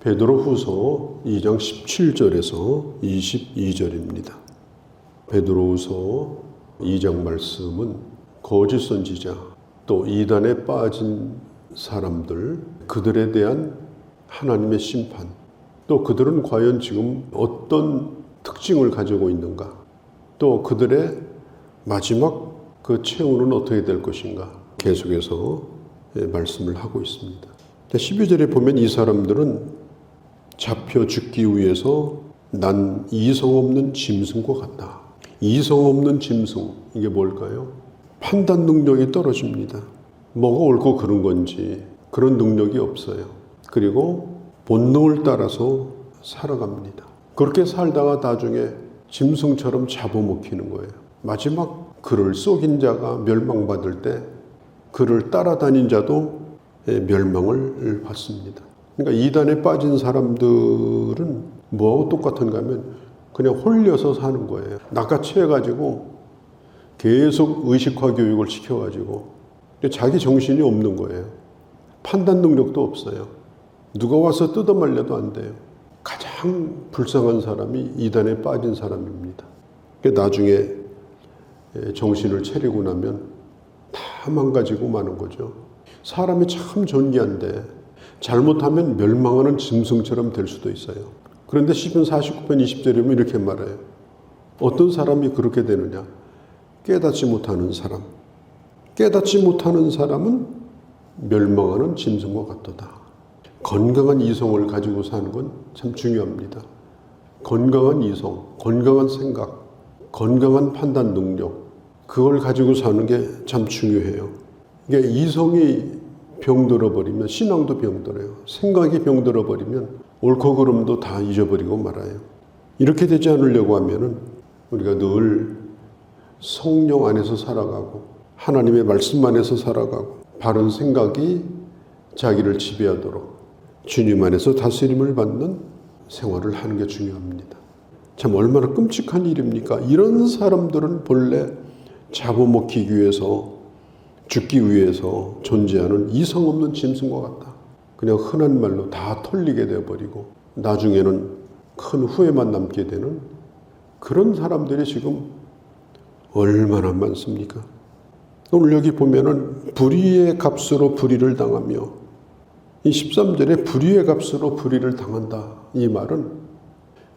베드로후서 2장 17절에서 22절입니다. 베드로후서 2장 말씀은 거짓 선지자, 또 이단에 빠진 사람들, 그들에 대한 하나님의 심판, 또 그들은 과연 지금 어떤 특징을 가지고 있는가, 또 그들의 마지막 그 최후는 어떻게 될 것인가 계속해서 말씀을 하고 있습니다. 12절에 보면 이 사람들은 잡혀 죽기 위해서 난 이성 없는 짐승과 같다. 이성 없는 짐승, 이게 뭘까요? 판단 능력이 떨어집니다. 뭐가 옳고 그른 건지 그런 능력이 없어요. 그리고 본능을 따라서 살아갑니다. 그렇게 살다가 나중에 짐승처럼 잡아먹히는 거예요. 마지막 그를 속인 자가 멸망받을 때 그를 따라다닌 자도 멸망을 받습니다. 그러니까 이단에 빠진 사람들은 뭐하고 똑같은가 하면 그냥 홀려서 사는 거예요. 낚아채가지고 계속 의식화 교육을 시켜가지고 자기 정신이 없는 거예요. 판단 능력도 없어요. 누가 와서 뜯어말려도 안 돼요. 가장 불쌍한 사람이 이단에 빠진 사람입니다. 나중에 정신을 차리고 나면 다 망가지고 마는 거죠. 사람이 참 존귀한데 잘못하면 멸망하는 짐승처럼 될 수도 있어요. 그런데 시편 49편 20절이면 이렇게 말해요. 어떤 사람이 그렇게 되느냐? 깨닫지 못하는 사람. 깨닫지 못하는 사람은 멸망하는 짐승과 같도다. 건강한 이성을 가지고 사는 건 참 중요합니다. 건강한 이성, 건강한 생각, 건강한 판단 능력, 그걸 가지고 사는 게 참 중요해요. 이게 이성이 병들어 버리면 신앙도 병들어요. 생각이 병들어 버리면 옳고 그름도 다 잊어버리고 말아요. 이렇게 되지 않으려고 하면은 우리가 늘 성령 안에서 살아가고 하나님의 말씀 안에서 살아가고 바른 생각이 자기를 지배하도록 주님 안에서 다스림을 받는 생활을 하는 게 중요합니다. 참 얼마나 끔찍한 일입니까? 이런 사람들은 본래 잡아먹히기 위해서 죽기 위해서 존재하는 이성 없는 짐승과 같다. 그냥 흔한 말로 다 털리게 되어버리고 나중에는 큰 후회만 남게 되는 그런 사람들이 지금 얼마나 많습니까? 오늘 여기 보면은 불의의 값으로 불의를 당하며 이 13절에 불의의 값으로 불의를 당한다. 이 말은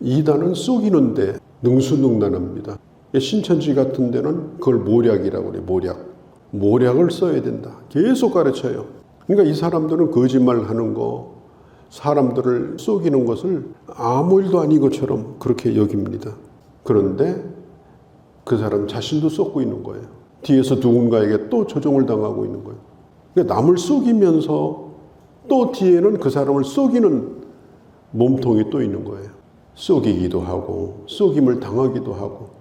이단은 속이는데 능수능란합니다. 신천지 같은 데는 그걸 모략이라고 그래요. 모략을 써야 된다. 계속 가르쳐요. 그러니까 이 사람들은 거짓말하는 거, 사람들을 속이는 것을 아무 일도 아닌 것처럼 그렇게 여깁니다. 그런데 그 사람 자신도 썩고 있는 거예요. 뒤에서 누군가에게 또 조종을 당하고 있는 거예요. 그러니까 남을 속이면서 또 뒤에는 그 사람을 속이는 몸통이 또 있는 거예요. 속이기도 하고 속임을 당하기도 하고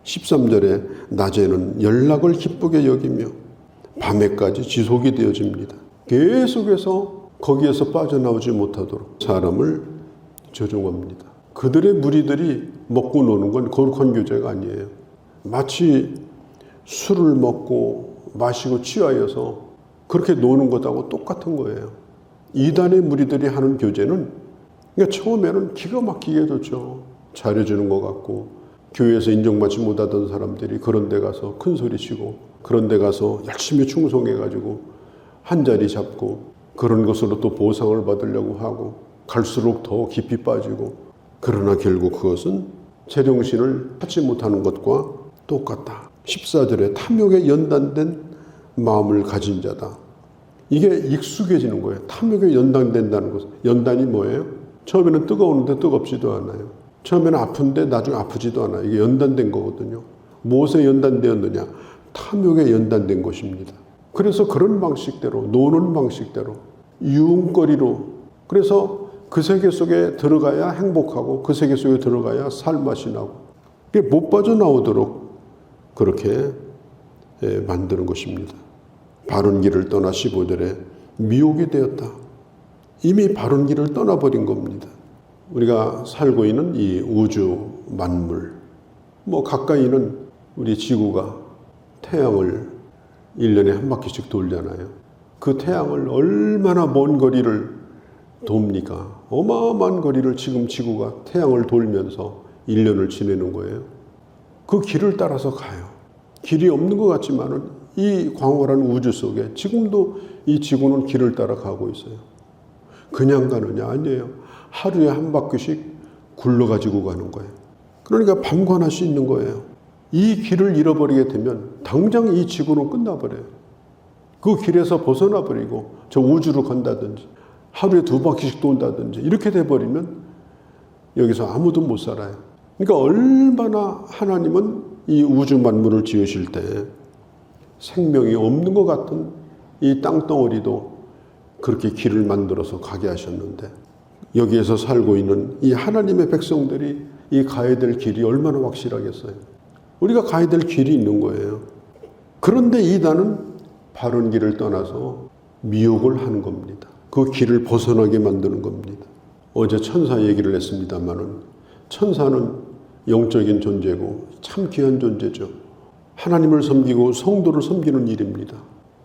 13절에 낮에는 연락을 기쁘게 여기며 밤에까지 지속이 되어집니다. 계속해서 거기에서 빠져나오지 못하도록 사람을 조종합니다. 그들의 무리들이 먹고 노는 건 거룩한 교제가 아니에요. 마치 술을 먹고 마시고 취하여서 그렇게 노는 것하고 똑같은 거예요. 이단의 무리들이 하는 교제는 그러니까 처음에는 기가 막히게 좋죠. 잘해주는 것 같고 교회에서 인정받지 못하던 사람들이 그런 데 가서 큰 소리 치고 그런 데 가서 열심히 충성해가지고 한 자리 잡고 그런 것으로 또 보상을 받으려고 하고 갈수록 더 깊이 빠지고 그러나 결국 그것은 제정신을 찾지 못하는 것과 똑같다. 14절에 탐욕에 연단된 마음을 가진 자다. 이게 익숙해지는 거예요. 탐욕에 연단된다는 것은 연단이 뭐예요? 처음에는 뜨거우는데 뜨겁지도 않아요. 처음에는 아픈데 나중에 아프지도 않아요. 이게 연단된 거거든요. 무엇에 연단되었느냐? 탐욕에 연단된 것입니다. 그래서 그런 방식대로 노는 방식대로 유흥거리로 그래서 그 세계 속에 들어가야 행복하고 그 세계 속에 들어가야 살맛이 나고 그게 못 빠져나오도록 그렇게 만드는 것입니다. 바른 길을 떠나 15절에 미혹이 되었다. 이미 바른 길을 떠나버린 겁니다. 우리가 살고 있는 이 우주 만물, 가까이는 우리 지구가 태양을 1년에 한 바퀴씩 돌잖아요. 그 태양을 얼마나 먼 거리를 돕니까? 어마어마한 거리를 지금 지구가 태양을 돌면서 1년을 지내는 거예요. 그 길을 따라서 가요. 길이 없는 것 같지만은 이 광활한 우주 속에 지금도 이 지구는 길을 따라 가고 있어요. 그냥 가느냐? 아니에요. 하루에 한 바퀴씩 굴러가지고 가는 거예요. 그러니까 방관할 수 있는 거예요. 이 길을 잃어버리게 되면 당장 이 지구는 끝나버려요. 그 길에서 벗어나 버리고 저 우주로 간다든지 하루에 2바퀴씩 돈다든지 이렇게 돼버리면 여기서 아무도 못 살아요. 그러니까 얼마나 하나님은 이 우주 만물을 지으실 때 생명이 없는 것 같은 이 땅덩어리도 그렇게 길을 만들어서 가게 하셨는데 여기에서 살고 있는 이 하나님의 백성들이 이 가야 될 길이 얼마나 확실하겠어요. 우리가 가야 될 길이 있는 거예요. 그런데 이단은 바른 길을 떠나서 미혹을 하는 겁니다. 그 길을 벗어나게 만드는 겁니다. 어제 천사 얘기를 했습니다마는 천사는 영적인 존재고 참 귀한 존재죠. 하나님을 섬기고 성도를 섬기는 일입니다.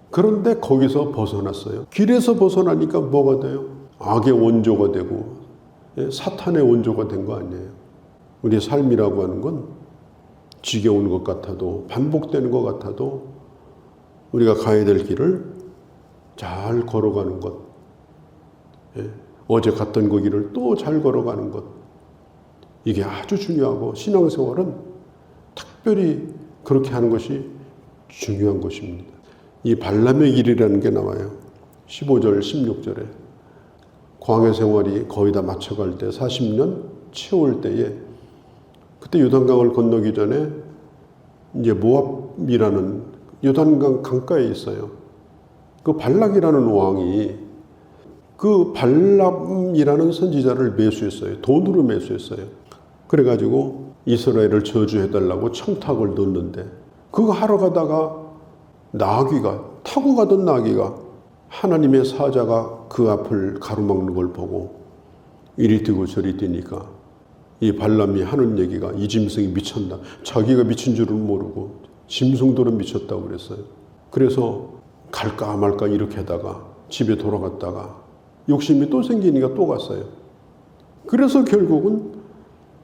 그런데 거기서 벗어났어요. 길에서 벗어나니까 뭐가 돼요? 악의 원조가 되고 사탄의 원조가 된 거 아니에요. 우리의 삶이라고 하는 건 지겨운 것 같아도 반복되는 것 같아도 우리가 가야 될 길을 잘 걸어가는 것, 어제 갔던 그 길을 또 잘 걸어가는 것, 이게 아주 중요하고 신앙생활은 특별히 그렇게 하는 것이 중요한 것입니다. 이 발람의 길이라는 게 나와요. 15절 16절에 광야 생활이 거의 다 마쳐갈 때 40년 채울 때에 그때 요단강을 건너기 전에 이제 모압이라는 요단강 강가에 있어요. 그 발락이라는 왕이 그 발람이라는 선지자를 매수했어요. 돈으로 매수했어요. 그래가지고 이스라엘을 저주해달라고 청탁을 넣었는데 그거 하러 가다가 나귀가 타고 가던 나귀가 하나님의 사자가 그 앞을 가로막는 걸 보고 이리 뛰고 저리 뛰니까 이 발람이 하는 얘기가 이 짐승이 미쳤다. 자기가 미친 줄은 모르고 짐승들은 미쳤다고 그랬어요. 그래서 갈까 말까 이렇게 하다가 집에 돌아갔다가 욕심이 또 생기니까 또 갔어요. 그래서 결국은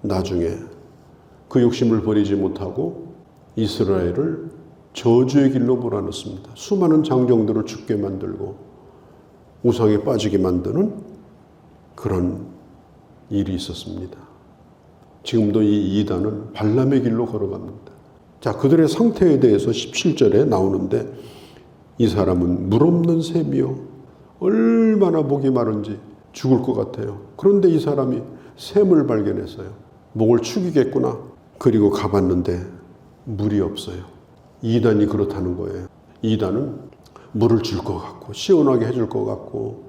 나중에 그 욕심을 버리지 못하고 이스라엘을 저주의 길로 몰아넣습니다. 수많은 장정들을 죽게 만들고 우상에 빠지게 만드는 그런 일이 있었습니다. 지금도 이 이단은 발람의 길로 걸어갑니다. 자, 그들의 상태에 대해서 17절에 나오는데 이 사람은 물 없는 샘이요. 얼마나 목이 마른지 죽을 것 같아요. 그런데 이 사람이 샘을 발견했어요. 목을 축이겠구나. 그리고 가봤는데 물이 없어요. 이단이 그렇다는 거예요. 이단은 물을 줄 것 같고 시원하게 해줄 것 같고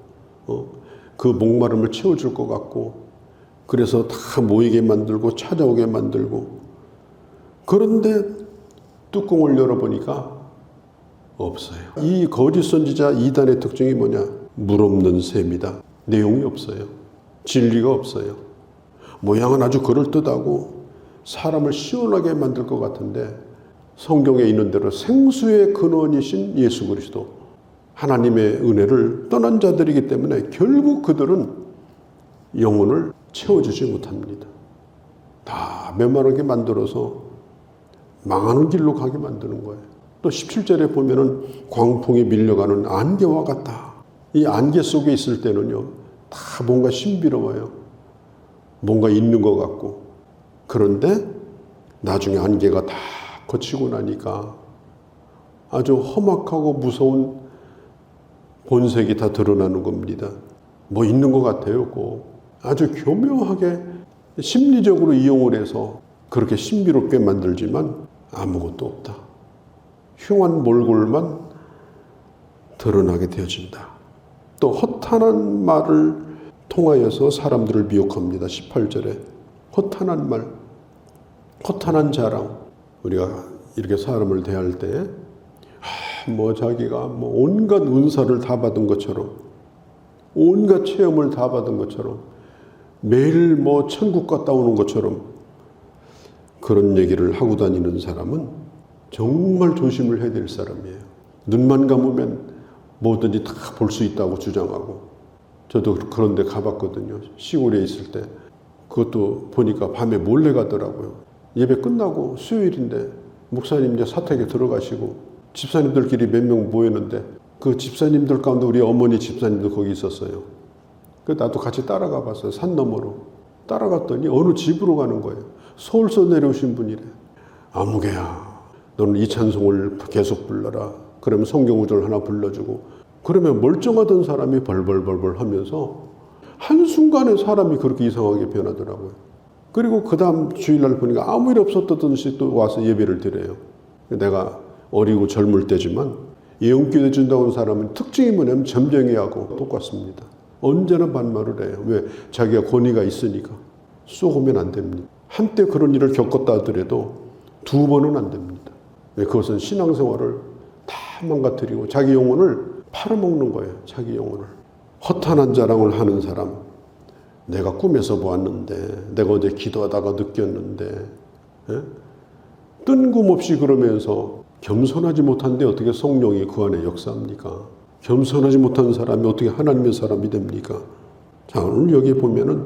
그 목마름을 채워줄 것 같고 그래서 다 모이게 만들고 찾아오게 만들고 그런데 뚜껑을 열어보니까 없어요. 이 거짓 선지자 이단의 특징이 뭐냐? 물 없는 셈이다. 내용이 없어요. 진리가 없어요. 모양은 아주 그럴듯하고 사람을 시원하게 만들 것 같은데 성경에 있는 대로 생수의 근원이신 예수 그리스도 하나님의 은혜를 떠난 자들이기 때문에 결국 그들은 영혼을 채워주지 못합니다. 다 메마르게 만들어서 망하는 길로 가게 만드는 거예요. 또 17절에 보면은 광풍이 밀려가는 안개와 같다. 이 안개 속에 있을 때는요, 다 뭔가 신비로워요. 뭔가 있는 것 같고. 그런데 나중에 안개가 다 거치고 나니까 아주 험악하고 무서운 본색이 다 드러나는 겁니다. 뭐 있는 것 같아요, 꼭. 아주 교묘하게 심리적으로 이용을 해서 그렇게 신비롭게 만들지만 아무것도 없다. 흉한 몰골만 드러나게 되어진다. 또 허탄한 말을 통하여서 사람들을 미혹합니다. 18절에 허탄한 말, 허탄한 자랑. 우리가 이렇게 사람을 대할 때 뭐 자기가 뭐 온갖 은사를 다 받은 것처럼 온갖 체험을 다 받은 것처럼 매일 뭐 천국 갔다 오는 것처럼 그런 얘기를 하고 다니는 사람은 정말 조심을 해야 될 사람이에요. 눈만 감으면 뭐든지 다 볼 수 있다고 주장하고 저도 그런 데 가봤거든요. 시골에 있을 때. 그것도 보니까 밤에 몰래 가더라고요. 예배 끝나고 수요일인데 목사님 이제 사택에 들어가시고 집사님들끼리 몇 명 모였는데 그 집사님들 가운데 우리 어머니 집사님도 거기 있었어요. 그래서 나도 같이 따라가 봤어요. 산 너머로. 따라갔더니 어느 집으로 가는 거예요. 서울서 내려오신 분이래. 아무개야, 너는 이 찬송을 계속 불러라. 그러면 성경구절 하나 불러주고, 그러면 멀쩡하던 사람이 벌벌벌벌 하면서 한순간에 사람이 그렇게 이상하게 변하더라고요. 그리고 그 다음 주일날 보니까 아무 일 없었다든지 또 와서 예배를 드려요. 내가 어리고 젊을 때지만 예언교회 준다고 하는 사람은 특징이 뭐냐면 점쟁이하고 똑같습니다. 언제나 반말을 해요. 왜? 자기가 권위가 있으니까. 쏘고면 안 됩니다. 한때 그런 일을 겪었다 하더라도 두 번은 안 됩니다. 왜? 그것은 신앙생활을 다 망가뜨리고 자기 영혼을 팔아먹는 거예요. 자기 영혼을. 허탄한 자랑을 하는 사람. 내가 꿈에서 보았는데, 내가 어제 기도하다가 느꼈는데, 예? 뜬금없이 그러면서 겸손하지 못한데 어떻게 성령이 그 안에 역사합니까? 겸손하지 못한 사람이 어떻게 하나님의 사람이 됩니까? 자, 오늘 여기 보면은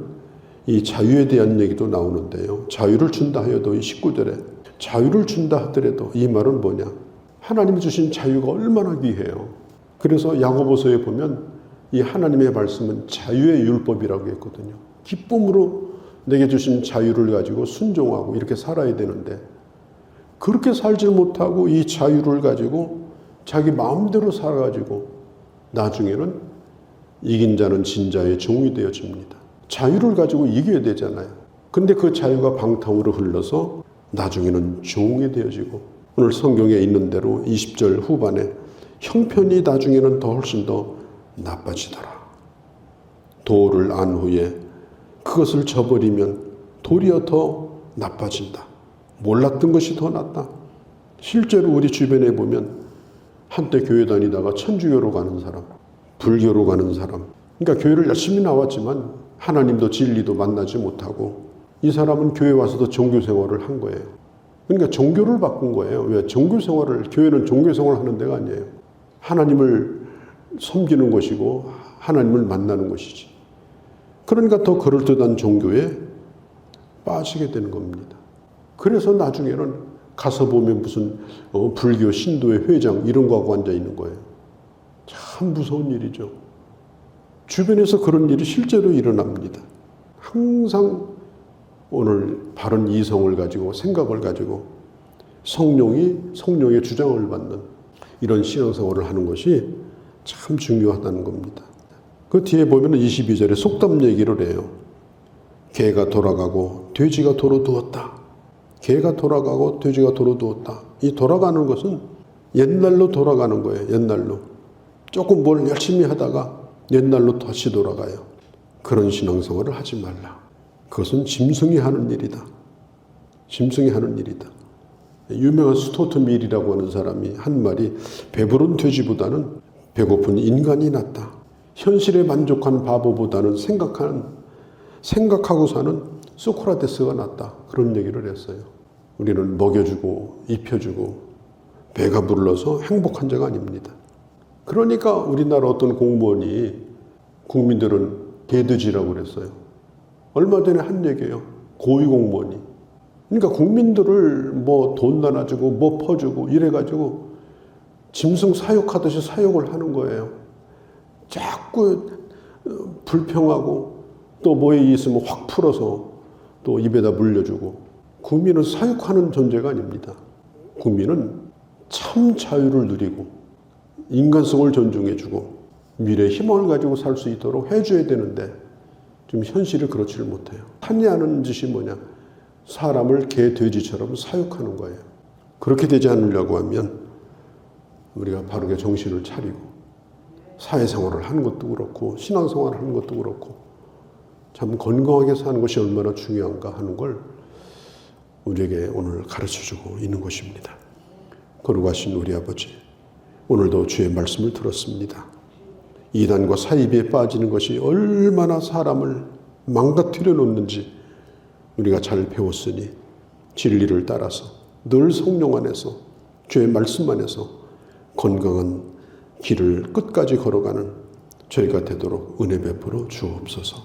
이 자유에 대한 얘기도 나오는데요. 자유를 준다 하여도 이 19절에 자유를 준다 하더라도 이 말은 뭐냐? 하나님이 주신 자유가 얼마나 귀해요. 그래서 야고보서에 보면 이 하나님의 말씀은 자유의 율법이라고 했거든요. 기쁨으로 내게 주신 자유를 가지고 순종하고 이렇게 살아야 되는데 그렇게 살지 못하고 이 자유를 가지고 자기 마음대로 살아가지고 나중에는 이긴 자는 진자의 종이 되어집니다. 자유를 가지고 이겨야 되잖아요. 근데 그 자유가 방탕으로 흘러서 나중에는 종이 되어지고 오늘 성경에 있는 대로 20절 후반에 형편이 나중에는 더 훨씬 더 나빠지더라. 도를 안 후에 그것을 저버리면 도리어 더 나빠진다. 몰랐던 것이 더 낫다. 실제로 우리 주변에 보면 한때 교회 다니다가 천주교로 가는 사람, 불교로 가는 사람, 그러니까 교회를 열심히 나왔지만 하나님도 진리도 만나지 못하고 이 사람은 교회 와서도 종교 생활을 한 거예요. 그러니까 종교를 바꾼 거예요. 왜? 종교 생활을, 교회는 종교 생활을 하는 데가 아니에요. 하나님을 섬기는 것이고 하나님을 만나는 것이지. 그러니까 더 그럴듯한 종교에 빠지게 되는 겁니다. 그래서 나중에는 가서 보면 무슨 불교 신도의 회장 이런 거하고 앉아 있는 거예요. 참 무서운 일이죠. 주변에서 그런 일이 실제로 일어납니다. 항상 오늘 바른 이성을 가지고 생각을 가지고 성령의 주장을 받는 이런 신앙생활을 하는 것이 참 중요하다는 겁니다. 그 뒤에 보면 22절에 속담 얘기를 해요. 개가 돌아가고 돼지가 도로 두었다. 개가 돌아가고 돼지가 도로 두었다. 이 돌아가는 것은 옛날로 돌아가는 거예요. 옛날로. 조금 뭘 열심히 하다가 옛날로 다시 돌아가요. 그런 신앙생활을 하지 말라. 그것은 짐승이 하는 일이다. 짐승이 하는 일이다. 유명한 스토트 밀이라고 하는 사람이 한 말이 배부른 돼지보다는 배고픈 인간이 낫다. 현실에 만족한 바보보다는 생각하고 사는 소크라테스가 낫다. 그런 얘기를 했어요. 우리는 먹여주고 입혀주고 배가 불러서 행복한 자가 아닙니다. 그러니까 우리나라 어떤 공무원이 국민들은 개돼지라고 그랬어요. 얼마 전에 한 얘기예요. 고위공무원이. 그러니까 국민들을 뭐 돈 나눠주고 뭐 퍼주고 이래가지고 짐승 사육하듯이 사육을 하는 거예요. 자꾸 불평하고 또 뭐에 있으면 확 풀어서 또 입에다 물려주고. 국민은 사육하는 존재가 아닙니다. 국민은 참 자유를 누리고 인간성을 존중해주고 미래의 희망을 가지고 살 수 있도록 해줘야 되는데 지금 현실이 그렇지를 못해요. 하냐는 짓이 뭐냐? 사람을 개, 돼지처럼 사육하는 거예요. 그렇게 되지 않으려고 하면 우리가 바르게 정신을 차리고 사회생활을 하는 것도 그렇고 신앙생활을 하는 것도 그렇고 참 건강하게 사는 것이 얼마나 중요한가 하는 걸 우리에게 오늘 가르쳐주고 있는 것입니다. 거룩하신 우리 아버지, 오늘도 주의 말씀을 들었습니다. 이단과 사이비에 빠지는 것이 얼마나 사람을 망가뜨려 놓는지 우리가 잘 배웠으니 진리를 따라서 늘 성령 안에서 주의 말씀 안에서 건강한 길을 끝까지 걸어가는 저희가 되도록 은혜 베풀어 주옵소서.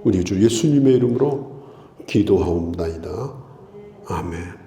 우리 주 예수님의 이름으로 기도하옵나이다. 아멘.